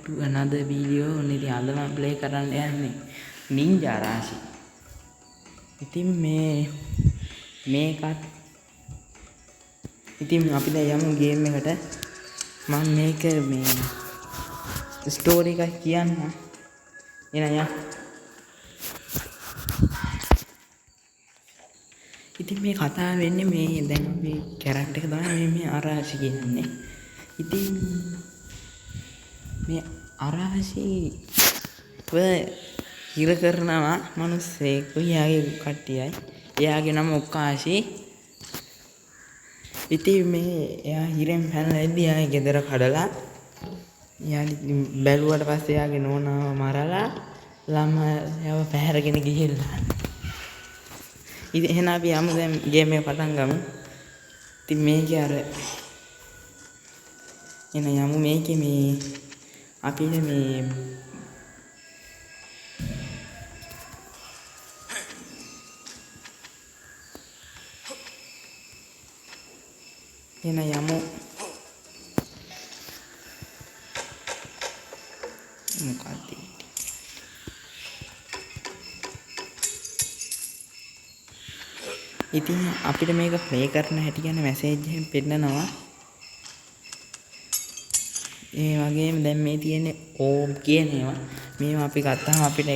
to another video. ඉතින් අද මම ප්ලේ කරන්න යන්නේ නින්ජා රාශි. ඉතින් මේකත් ඉතින් අපි දැන් යමු ගේම් එකට. මම මේක ස්ටෝරි එකක් කියන්න. එනයා. ඉතින් මේ කතාව වෙන්නේ මේ දැන් අපි කැරක්ටර් එක තමයි මේ අරාශි කියන්නේ. ඉතින් මේ අරාශි හිර කරනවා මිනිස්සෙක්. එයාගේ කට්ටියයි. එයාගේ නම ඔක්කාශි. ඉතින් මේ එයා හිරෙන් පැනලා ඉද්දි එයාගේ ගෙදර කඩලා එයා බැලුවට පස්සේ එයාගේ නෝනාව මරලා ළමයාව පැහැරගෙන ගිහිල්ලා. ඉතින් එහෙනම් අපි යමු දැන් ගේම් එක පටන් ගමු. ඉතින් මේකේ අර එන යමු මේකේ මේ අපිට මේ එන යමු මොකක්ද ඉතින් අපිට මේක ප්ලේ කරන හැටි ගැන මැසේජ් එකෙන් පෙන්නනවා. ඒ වගේම දැන් මේ තියෙන්නේ ඕම් කියන ඒවා. මේවා අපි ගත්තාම අපිට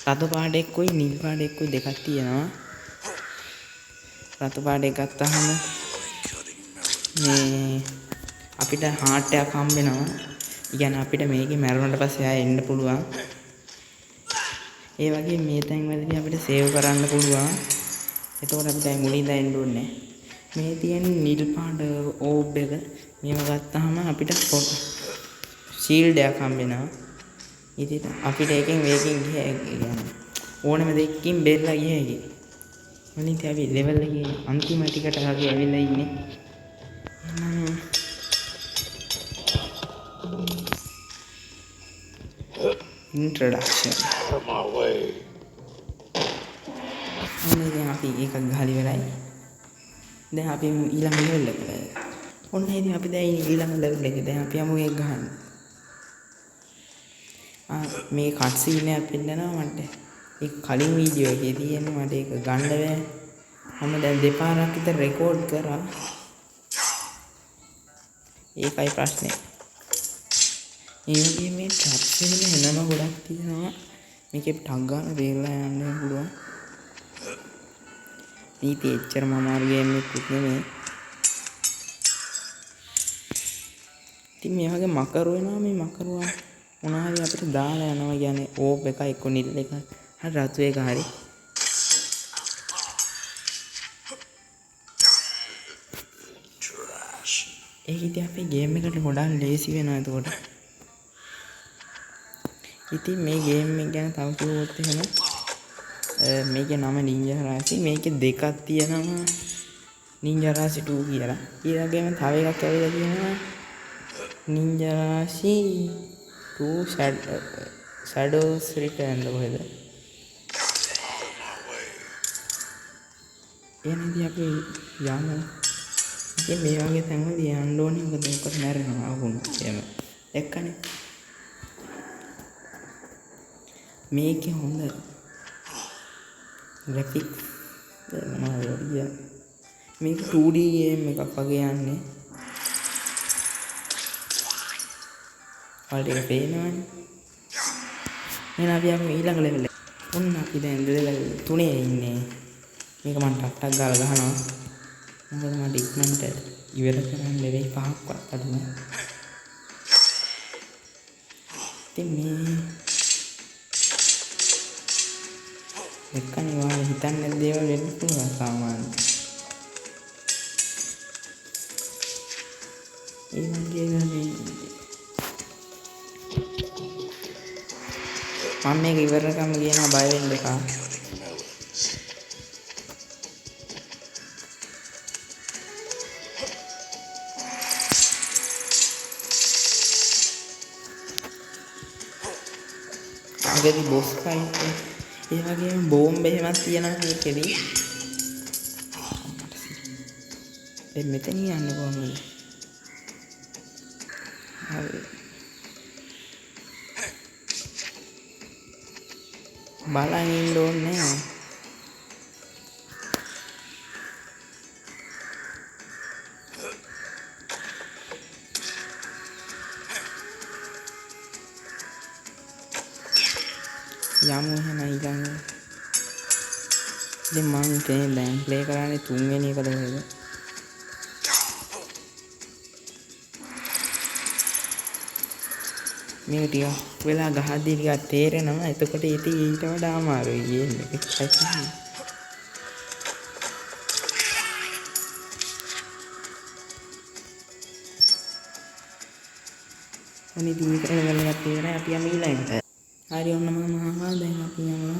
රතු පාට එක්කයි නිල් පාට එක්කයි දෙකක් තියෙනවා. රතු පාට එක ගත්තාම මේ අපිට හાર્ට් එකක් හම්බ වෙනවා. ඒ කියන්නේ අපිට මේකේ මැරුණාට පස්සේ ආයෙ එන්න පුළුවන්. ඒ වගේ මේ තැන් වලදී අපිට සේව් කරන්න පුළුවන්. එතකොට අපිට මුලින් ඉඳන් එන්න ඕනේ. මේ තියෙන නිල් පාට ඕබ් එක මේව ගත්තාම අපිට ෂීල්ඩ් එකක් හම්බ වෙනවා. ඉතින් අපිට එකෙන් මේකෙන් ගියා ඕනම දෙකකින් බෙරලා ගිය හැකි. මොනින් අපි ලෙවල් එකේ අන්තිම ටිකට හරි ඇවිල්ලා ඉන්නේ. Introduction. On my way. දැන් අපි එකක් ගහලා ඉවරයි. දැන් අපි ඊළඟ ලෙවල් එකට. ඔන්න ඉතින් අපි දැන් ඊළඟ ලෙවල් එකේ දැන් අපි යමු ඒක ගහන්න. මේ කට් සීන් එකක් පෙන්නනවා මට. ඒ කලින් වීඩියෝ එකේ තියෙන්නේ මට ඒක ගන්න බෑ. මම දැන් දෙපාරක් විතර රෙකෝඩ් කරා. ඒකයි ප්‍රශ්නේ. ඒ වගේ මේ ට්‍රැප්ස් වල එනම ගොඩක් තියෙනවා. මේකේ ටග් ගන්න වේලා යන්න පුළුවන්. මේක එච්චරම අමාරු ගේම් එකක් නෙමෙයි. ඉතින් මේ වගේ මකරු වෙනවා මේ මකරුවා මොනවා හරි අපිට දාලා යනවා කියන්නේ ඕප් එක එක්ක නිල් එක හරි රතු එක හරි. ඒක ඉතින් අපේ ගේම් එකට ගොඩාක් ලේසි වෙනවා එතකොට. ඉතින් මේ ගේම් එක ගැන තව කිව්වොත් එහෙම මේකේ නම නින්ජා රාශි. මේකේ දෙකක් තියෙනවා. නින්ජා රාශි 2 කියලා. ඒ වගේම තව එකක් ඇවිල්ලා තියෙනවා. නින්ජා රාශි 2 Shadows Return කොහෙද? එනදී අපි යමු. ඉතින් මේ වගේ තැන්වලදී යන්න ඕනේ. මොකද මේකට මැරෙනවා වුණා. එහෙම. එක්කනේ. මේකේ හොඳ graphics මොනවද මේක 2D game එකක් වගේ යන්නේ. ඔයාලට ඒක පේනවනේ. එහෙනම් අපි යමු ඊළඟ ලෙවල් එකට. ඔන්න අපි දැන් ලෙවල් 3 ඉන්නේ. මේක මම ටක් ගාලා ගහනවා. මොකද මට ඉක්මනට ඉවර කරන්න ලෙවල් 5ක්වත් අඩු නෑ. ඉතින් මේ එක්කනේ ඔයාලා හිතන්නේ දේවල් වෙන්න පුළුවන් සාමාන්‍යයෙන්. ඒ වගේ මම මේක ඉවරකම කියනවා බය වෙන්න එපා. ආගදී බොස් ෆයිට් ඒ වගේම බෝම්බ එහෙමත් තියෙනවා මේකෙදි. දැන් මෙතන යන්න කොහොමද? හරි. බලන් ඉන්න ඕනේ නෑ. යමු එහෙනම් ඊළඟ. ඉතින් මම දැන් ප්ලේ කරන්නේ 3 වෙනි එකද කොහෙද? මේ ටික වෙලා ගහද්දී ටිකක් තේරෙනවා. එතකොට ඉතින් ඊට වඩා අමාරුයි ගේන්නේ. ඒකයි තමයි. අනිත් මේක එළවලක් තියෙනවා. අපි යමු ඊළඟට. හරි ඔන්න මම ආවා. දැන් අපි යමු.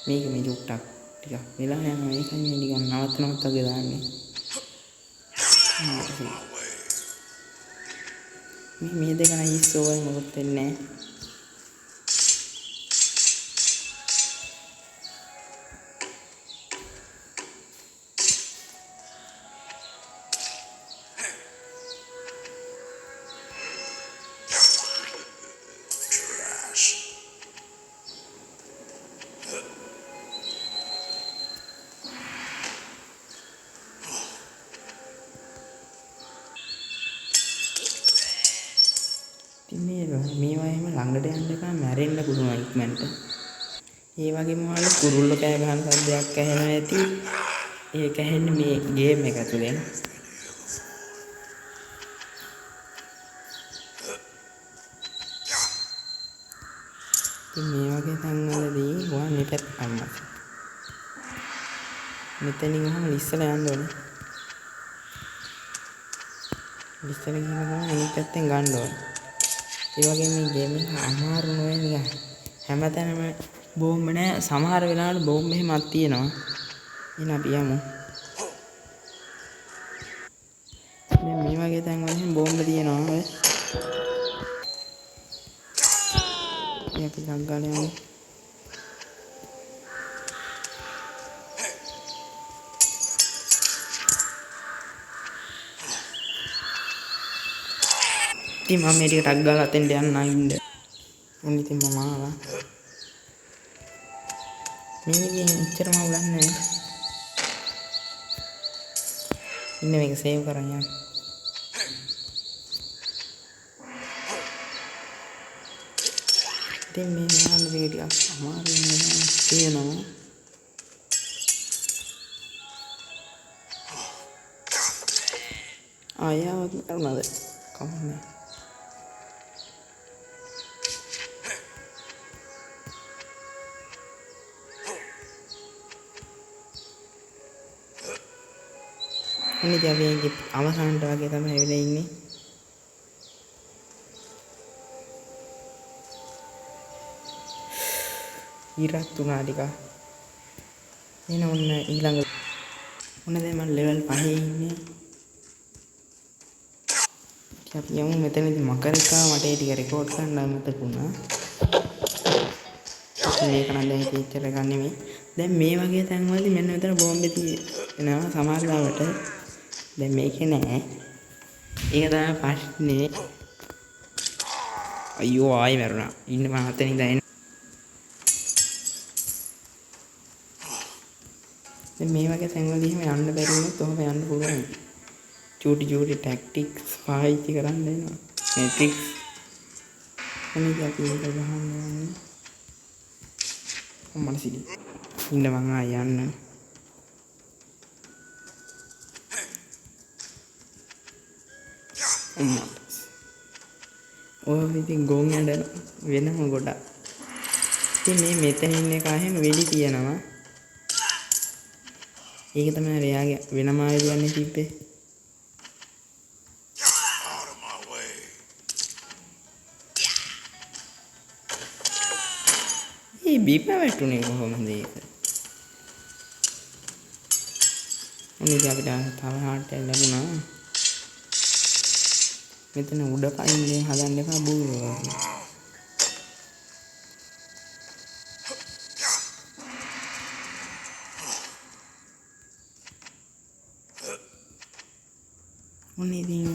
මේක මේ චුට්ටක් ටිකක් වෙලා යනවා. ඒකයි මේ ටිකක් නවත්ත වගේ දාන්නේ. මේ දෙක නම් ඉස්සෝවල් මොකද වෙන්නේ නැහැ. මේවා එහෙම ළඟට යන්න එපා මැරෙන්න පුළුවන් ඉක්මනට. ඒ වගේම වල කුරුල්ලෝ කෑ ගහන සද්දයක් ඇහෙනවා ඇති. ඒක ඇහෙන්නේ මේ ගේම් එක ඇතුලේ. ඉතින් මේ වගේ තැන්වලදී ඔයා මේ පැත්ත අම්මා. මෙතනින් වහම ඉස්සලා යන්න ඕනේ. ඉස්සලා ගිහින් අනිත් පැත්තෙන් ගන්න ඕනේ. ඒ වගේ මේ ගේම් එක අමාරු නෝනේ නිකන්. හැමතැනම බෝම්බ නෑ. සමහර වෙලාවට බෝම්බ එහෙමත් තියෙනවා. එහෙනම් අපි යමු. දැන් මේ වගේ තැන්වල එහෙම බෝම්බ තියෙනවා ඔය. අපි ළඟට යමු. ඉතින් මම මේ ටික ටක් ගාලා අතෙන්ට යන්න ඉන්න. උන් ඉතින් මම ආවා. මේ ගේම් එච්චරම උලන්නේ නැහැ. ඉන්න මේක සේව් කරන් යන්න. ඉතින් මේ නාන්න මේක ටිකක් අමාරුයි තියෙනවා. ආයෙත් නේද? කමන්නේ. ඉතින් අපි අවසානට වගේ තමයි ඇවිල්ලා ඉන්නේ. ඉරත් තුනා ටික. එන ඔන්න ඊළඟ ඔන්න දැන් මම ලෙවල් 5 ඉන්නේ. අපි යමු මෙතනදී මකර එකා මට ඒ ටික රෙකෝඩ් කරන්න මතකුණා. මේක නම් දැන් ඉතින් ගන්න නෙමෙයි. දැන් මේ වගේ තැන්වලදී මෙන්න මෙතන බෝම්බේ තියෙනවා සමහර ලාවට. දැන් මේකේ නෑ. ඒක තමයි ප්‍රශ්නේ. අයියෝ ආයි මරුණා. ඉන්න මම හතෙන් ඉඳන් දැන් මේ වගේ තැන්වලදී එහෙම යන්න බැරි වුණොත් ඔහම යන්න පුළුවන්. චූටි ටැක්ටික්ස් පාවිච්චි කරන්න වෙනවා. මේට්‍රික්ස් අනිත් අපි ඒක ගහන්න අම්මලා සිටි. ඉන්න මං ආය යන්න. ඔය ඉතින් ගොන් ඇඩ වෙනම ගොඩක්. ඉතින් මේ මෙතන ඉන්න එක එහෙම වෙලි තියනවා. ඒක තමයි එයාගේ වෙනම ආයුධයන්නේ තිබ්බේ. ඒ බීප වැටුනේ කොහොමද ඒක? උනේ අපිට තව හාට් එක ලැබුණා. මෙතන උඩ පයින්නේ හදන්න එපා බූරෝ. උනේ ඉතින්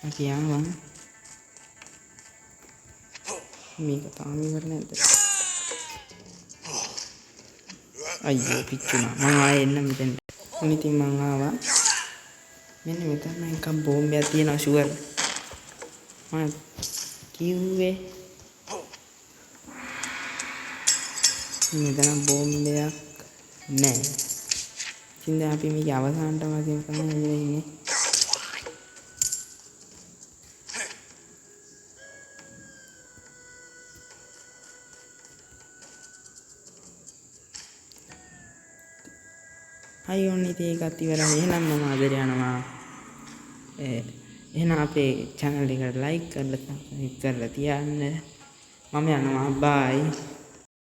අපි ආවා. මේක තාම ඉවර නැද්ද? අයියෝ පිච්චුණා. මම ආයෙ එන්න මෙතෙන්ට. ඉතින් මං ආවා. මෙන්න මෙතන එකක් බෝම්බයක් තියෙනවා ෂුවර්. මම කිව්වේ මෙතන බෝම්බයක් නැහැ. ඉතින් දැන් අපි මේක අවසානට වශයෙන් තමයි ඉන්නේ. හයි ඔන්න ඉතින් ඒකත් ඉවරයි. එහෙනම් මම අද යනවා. එහෙනම් අපේ channel එකට like කරලා subscribe කරලා තියන්න. මම යනවා. bye.